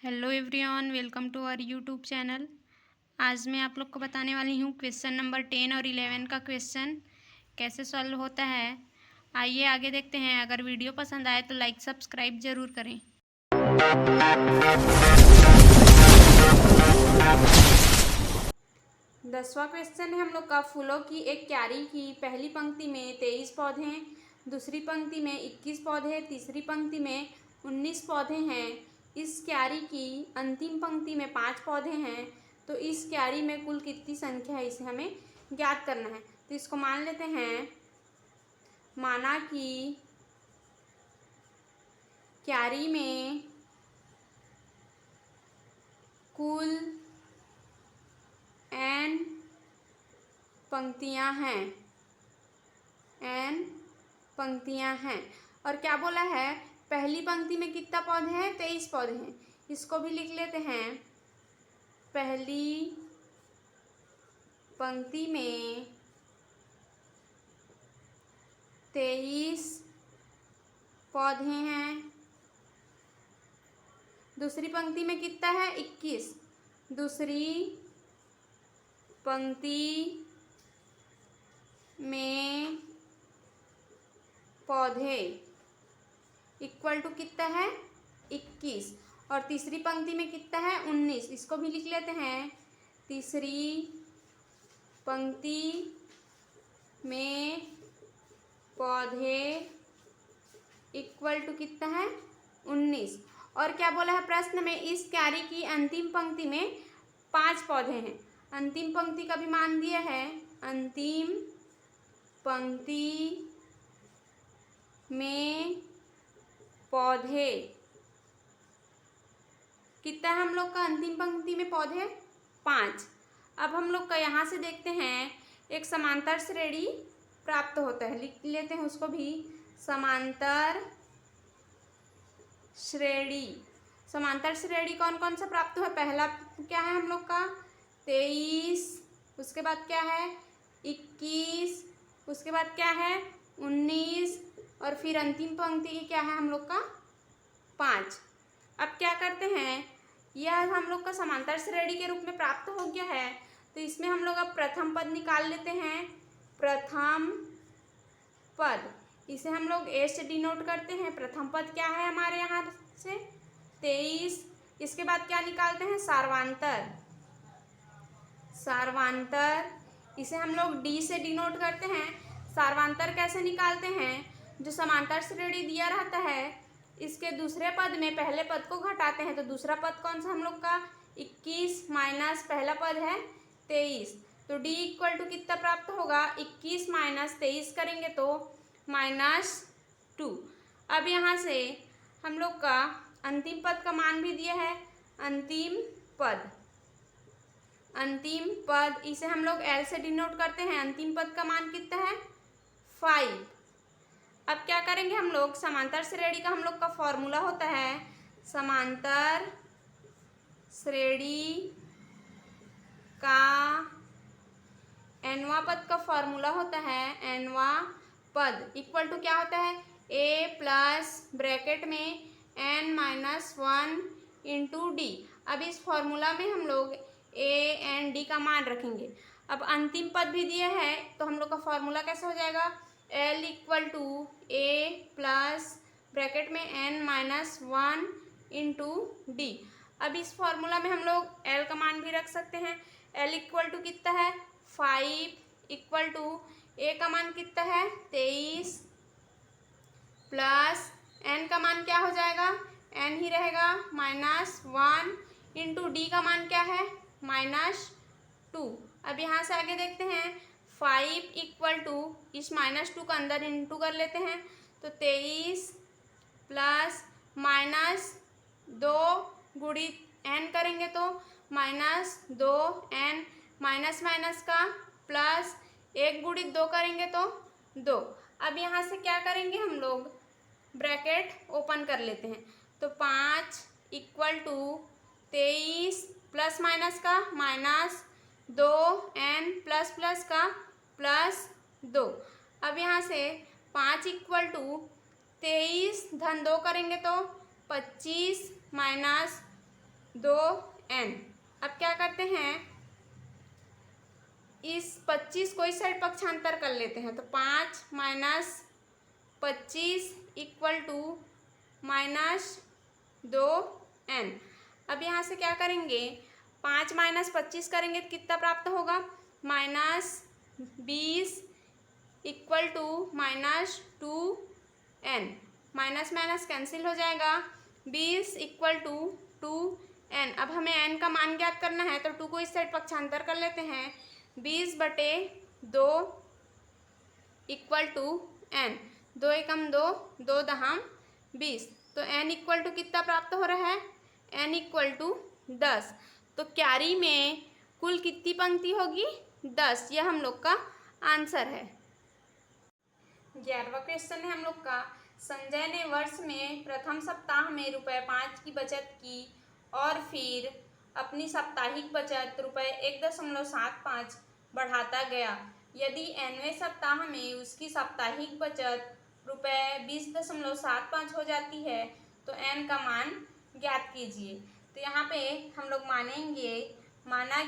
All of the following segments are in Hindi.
Hello everyone, welcome to our YouTube channel. आज मैं आप लोग को बताने वाली हूँ क्वेश्चन नंबर 10 और 11 का क्वेश्चन कैसे सॉल्व होता है। आइए आगे देखते हैं। अगर वीडियो पसंद आए तो लाइक सब्सक्राइब ज़रूर करें। दसवां क्वेश्चन है हम लोग का। फूलों की एक क्यारी की पहली पंक्ति में 23 पौधे हैं, दूसरी पंक्ति में 21 पौधे, तीसरी पंक्ति में 19 पौधे हैं। इस क्यारी की अंतिम पंक्ति में 5 पौधे हैं, तो इस क्यारी में कुल कितनी संख्या है, इसे हमें ज्ञात करना है। तो इसको मान लेते हैं, माना कि क्यारी में कुल n पंक्तियां हैं, n पंक्तियां हैं। और क्या बोला है, पहली पंक्ति में कितना पौधे हैं, 23 पौधे हैं। इसको भी लिख लेते हैं, पहली पंक्ति में 23 पौधे हैं, दूसरी पंक्ति में कितना है, 21। दूसरी पंक्ति में पौधे इक्वल टू कितना है, 21। और तीसरी पंक्ति में कितना है, 19। इसको भी लिख लेते हैं, तीसरी पंक्ति में पौधे इक्वल टू कितना है, 19। और क्या बोला है प्रश्न में, इस क्यारी की अंतिम पंक्ति में 5 पौधे हैं। अंतिम पंक्ति का भी मान दिया है, अंतिम पंक्ति में पौधे कितना है हम लोग का, अंतिम पंक्ति में पौधे 5। अब हम लोग का यहाँ से देखते हैं, एक समांतर श्रेणी प्राप्त होता है। लिख लेते हैं उसको भी, समांतर श्रेणी। समांतर श्रेणी कौन कौन सा प्राप्त हुआ, पहला क्या है हम लोग का 23, उसके बाद क्या है 21, उसके बाद क्या है 19, और फिर अंतिम पंक्ति क्या है हम लोग का 5। अब क्या करते हैं, यह हम लोग का समांतर श्रेणी के रूप में प्राप्त हो गया है, तो इसमें हम लोग अब प्रथम पद निकाल लेते हैं। प्रथम पद, इसे हम लोग ए से डिनोट करते हैं। प्रथम पद क्या है हमारे यहाँ से 23। इसके बाद क्या निकालते हैं, सार्वांतर। सार्वांतर, इसे हम लोग डी से डिनोट करते हैं। सार्वांतर कैसे निकालते हैं, जो समांतर श्रेणी दिया रहता है, इसके दूसरे पद में पहले पद को घटाते हैं। तो दूसरा पद कौन सा हम लोग का 21 माइनस पहला पद है 23, तो डी इक्वल टू कितना प्राप्त होगा, 21 माइनस 23 करेंगे तो -2। अब यहाँ से हम लोग का अंतिम पद का मान भी दिया है, अंतिम पद। अंतिम पद, इसे हम लोग एल से डिनोट करते हैं। अंतिम पद का मान कितना है 5। अब क्या करेंगे हम लोग, समांतर श्रेणी का हम लोग का फॉर्मूला होता है, समांतर श्रेणी का nवां पद का फॉर्मूला होता है, nवां पद इक्वल टू क्या होता है, a प्लस ब्रैकेट में n-1 इंटू डी। अब इस फॉर्मूला में हम लोग a एंड d का मान रखेंगे। अब अंतिम पद भी दिया है, तो हम लोग का फॉर्मूला कैसे हो जाएगा, L equal to a plus bracket में n-1 इंटू डी। अब इस फॉर्मूला में हम लोग L का मान भी रख सकते हैं। L इक्वल टू कितना है 5 इक्वल टू a का मान कितना है 23 प्लस n का मान क्या हो जाएगा, n ही रहेगा -1 इंटू डी का मान क्या है -2। अब यहाँ से आगे देखते हैं, 5 इक्वल टू इस -2 का अंदर इंटू कर लेते हैं, तो 23 प्लस -2 गुणित n करेंगे तो -2n, माइनस माइनस का प्लस 1 गुणित 2 करेंगे तो 2। अब यहाँ से क्या करेंगे हम लोग, ब्रैकेट ओपन कर लेते हैं, तो 5 इक्वल टू 23 प्लस माइनस का -2n प्लस प्लस का +2। अब यहाँ से 5 इक्वल टू 23 धन 2 करेंगे तो 25 माइनस 2n। अब क्या करते हैं, इस 25 को इस साइड पक्षांतर कर लेते हैं, तो 5 minus 25 equal to minus 2n। अब यहाँ से क्या करेंगे, 5 माइनस 25 करेंगे तो कितना प्राप्त होगा, -20 equal to -2n। Minus minus cancel हो जाएगा, 20 इक्वल टू 2n। अब हमें n का मान ज्ञात करना है, तो 2 को इस साइड पक्षांतर कर लेते हैं, 20/2 इक्वल टू n। 2 एकम 2, 2 दहम 20, तो n इक्वल टू कितना प्राप्त हो रहा है, n इक्वल टू 10। तो क्यारी में कुल कितनी पंक्ति होगी, 10। यह हम लोग का आंसर है। 11वां क्वेश्चन है हम लोग का, संजय ने वर्ष में प्रथम सप्ताह में ₹5 की बचत की और फिर अपनी साप्ताहिक बचत ₹1.75 बढ़ाता गया। यदि nवें सप्ताह में उसकी साप्ताहिक बचत ₹20.75 हो जाती है तो n का मान ज्ञात कीजिए। तो यहाँ पे हम लोग मानेंगे, माना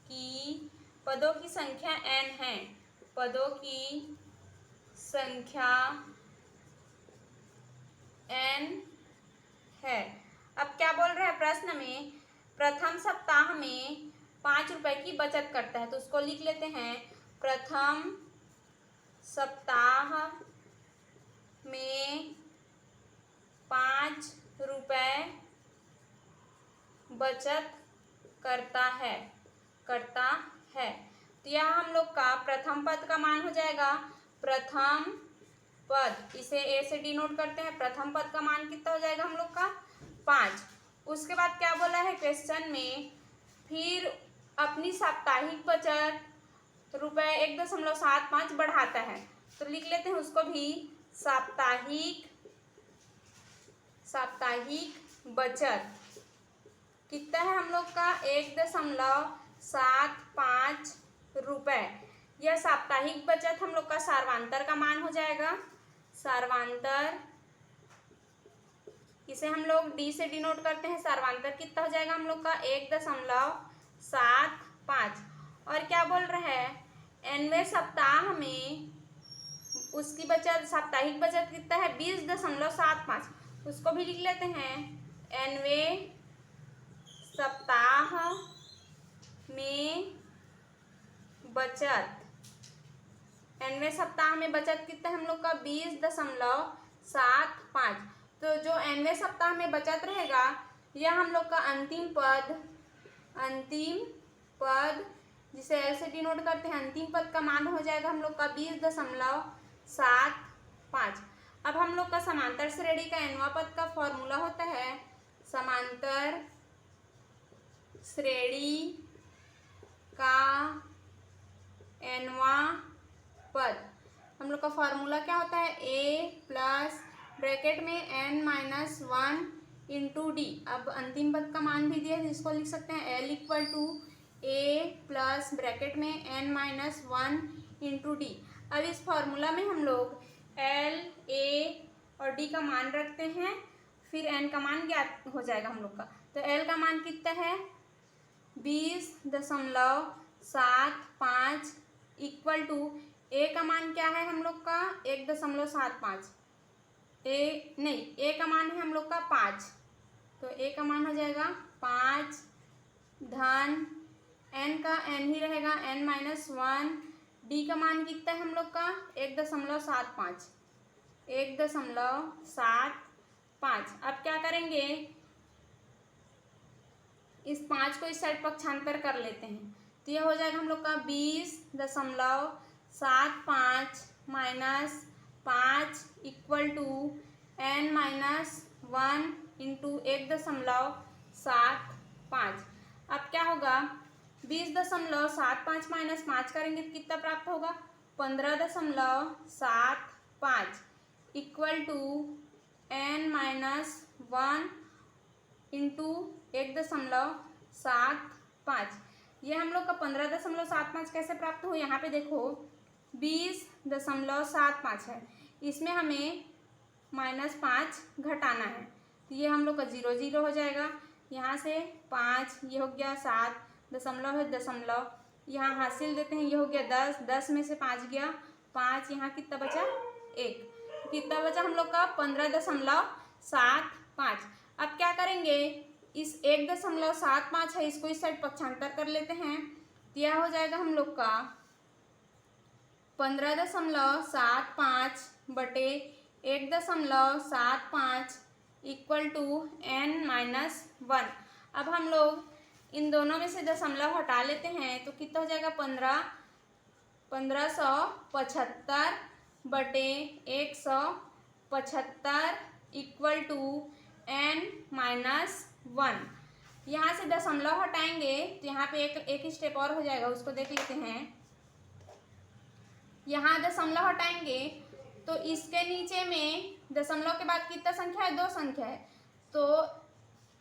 कि पदों की संख्या n है, पदों की संख्या n है। अब क्या बोल रहा है प्रश्न में, प्रथम सप्ताह में ₹5 की बचत करता है, तो उसको लिख लेते हैं, प्रथम सप्ताह में ₹5 बचत करता है। तो यह हम लोग का प्रथम पद का मान हो जाएगा, प्रथम पद, इसे ए से डिनोट करते हैं। प्रथम पद का मान कितना हो जाएगा हम लोग का, 5। उसके बाद क्या बोला है क्वेश्चन में, फिर अपनी साप्ताहिक बचत ₹1.75 बढ़ाता है, तो लिख लेते हैं उसको भी, साप्ताहिक बचत कितना है हम लोग का, ₹1.75। यह साप्ताहिक बचत हम लोग का सार्वांतर का मान हो जाएगा, सार्वांतर, इसे हम लोग डी से डिनोट करते हैं। सार्वांतर कितना हो जाएगा हम लोग का, 1.75। और क्या बोल रहा है, nवें सप्ताह में उसकी बचत, साप्ताहिक बचत कितना है, 20.75। उसको भी लिख लेते हैं, nवें सप्ताह में बचत, nवें सप्ताह में बचत कितना है हम लोग का, 20.75। तो जो nवें सप्ताह में बचत रहेगा, यह हम लोग का अंतिम पद जिसे L से डिनोट करते हैं, अंतिम पद का मान हो जाएगा हम लोग का 20.75। अब हम लोग का समांतर श्रेणी का nवां पद का फॉर्मूला होता है, समांतर श्रेणी का nवां पद, हम लोग का फॉर्मूला क्या होता है, a प्लस ब्रैकेट में n-1 इंटू डी। अब अंतिम पद का मान भी दिया है, जिसको लिख सकते हैं L equal to a plus bracket में n-1 इंटू डी। अब इस फॉर्मूला में हम लोग L, a और d का मान रखते हैं, फिर n का मान ज्ञात हो जाएगा हम लोग का। तो L का मान कितना है, 20.75 इक्वल टू a का मान क्या है हम लोग का, 1.75। a का मान है हम लोग का 5, तो a का मान हो जाएगा 5 धन n का n ही रहेगा, n-1। d का मान कितना है हम लोग का, 1.75। अब क्या करेंगे, इस 5 को इस साइड पक्षांतर कर लेते हैं, तो यह हो जाएगा हम लोग का 20.75 minus 5 equal to n-1 into 1.75। अब क्या होगा, 20.75 माइनस 5 करेंगे तो कितना प्राप्त होगा, 15.75 इक्वल टू n-1 इंटू 1.75। ये हम लोग का 15.75 कैसे प्राप्त हो, यहाँ पे देखो 20.75 है, इसमें हमें -5 घटाना है, तो ये हम लोग का 0 0 हो जाएगा। यहाँ से 5, ये हो गया 7, दशमलव है दशमलव, यहाँ हासिल देते हैं, ये हो गया 10, 10 में से 5 गया 5, यहाँ कितना बचा 1, कितना बचा हम लोग का 15.75। अब क्या करेंगे, इस 1.75 है इसको इस साइड पक्षांतर कर लेते हैं, तो यह हो जाएगा हम लोग का 15.75 बटे 1.75 इक्वल टू n-1। अब हम लोग इन दोनों में से दशमलव हटा लेते हैं, तो कितना हो जाएगा 1575 बटे 175 इक्वल टू n-1। यहाँ से दशमलव हटाएंगे तो यहाँ पे एक स्टेप और हो जाएगा, उसको देख लेते हैं। यहाँ दशमलव हटाएंगे तो इसके नीचे में दशमलव के बाद कितना संख्या है, 2 संख्या है, तो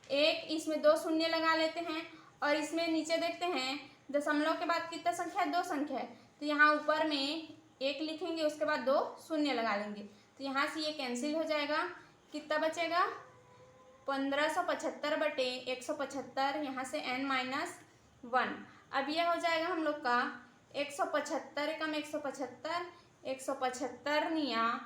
एक इसमें 2 शून्य लगा लेते हैं, और इसमें नीचे देखते हैं दशमलव के बाद कितना संख्या है, 2 संख्या है, तो यहाँ ऊपर में 1 लिखेंगे, उसके बाद 2 शून्य लगा लेंगे, तो यहाँ से ये कैंसिल हो जाएगा। कितना बचेगा 1575 बटे 175, यहाँ से n-1। अब यह हो जाएगा हम लोग का 175 कम 175, 175 निया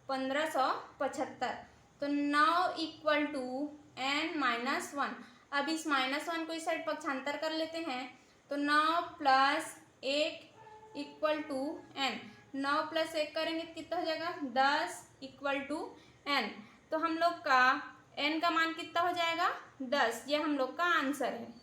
1575, तो 9 इक्वल टू n-1। अब इस -1 को इस साइड पक्षांतर कर लेते हैं, तो 9 + 1 इक्वल टू n, 9 + 1 करेंगे कितना हो जाएगा 10 इक्वल टू n। तो हम लोग का n का मान कितना हो जाएगा 10, ये हम लोग का आंसर है।